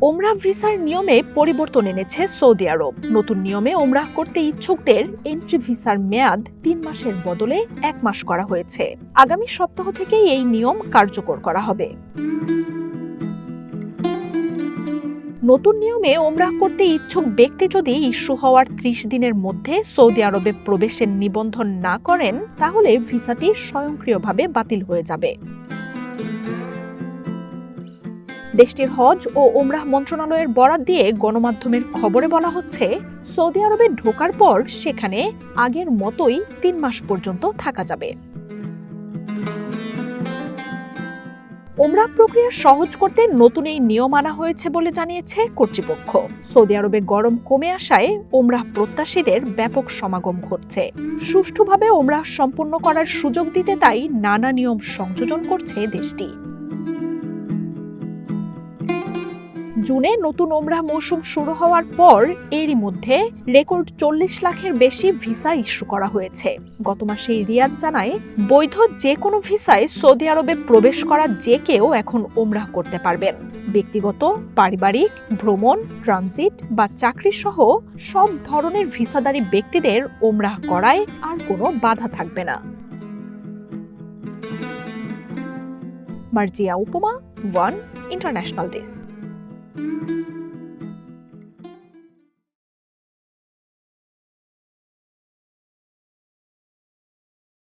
ওমরাহ ভিসার নিয়মে পরিবর্তন এনেছে সৌদি আরব। নতুন নিয়মে ওমরাহ করতে ইচ্ছুকদের এন্ট্রি ভিসার মেয়াদ ৩ মাসের বদলে ১ মাস করা হয়েছে। আগামী সপ্তাহ থেকেই এই নিয়ম কার্যকর করা হবে। নতুন নিয়মে ওমরাহ করতে ইচ্ছুক ব্যক্তি যদি ইস্যু হওয়ার ৩০ দিনের মধ্যে সৌদি আরবে প্রবেশের নিবন্ধন না করেন, তাহলে ভিসাটি স্বয়ংক্রিয়ভাবে বাতিল হয়ে যাবে। দেশটির হজ ও ওমরাহ মন্ত্রণালয়ের বরাত দিয়ে গণমাধ্যমের খবরে বলা হচ্ছে, সৌদি আরবে ঢোকার পর সেখানে আগের মতোই ৩ মাস পর্যন্ত থাকা যাবে। ওমরাহ প্রক্রিয়া সহজ করতে নতুন এই নিয়ম আনা হয়েছে বলে জানিয়েছে কর্তৃপক্ষ। সৌদি আরবে গরম কমে আসায় ওমরাহ প্রত্যাশীদের ব্যাপক সমাগম ঘটছে। সুষ্ঠুভাবে ওমরাহ সম্পন্ন করার সুযোগ দিতে তাই নানা নিয়ম সংযোজন করছে দেশটি। জুনে নতুন ওমরাহ মৌসুম শুরু হওয়ার পর এরই মধ্যে রেকর্ড ৪০ লাখের বেশি ভিসা ইস্যু করা হয়েছে। গত মাসে রিয়াদ জানায়, বৈধ যে কোনো ভিসায় সৌদি আরবে প্রবেশ করা যে কেউ এখন ওমরাহ করতে পারবেন। ব্যক্তিগত, পারিবারিক, ভ্রমণ, ট্রানজিট বা চাকরি সহ সব ধরনের ভিসাধারী ব্যক্তিদের ওমরাহ করায় আর কোনো বাধা থাকবে না। মার্জিয়া উপমা, ওয়ান ইন্টারন্যাশনাল ডেস্ক।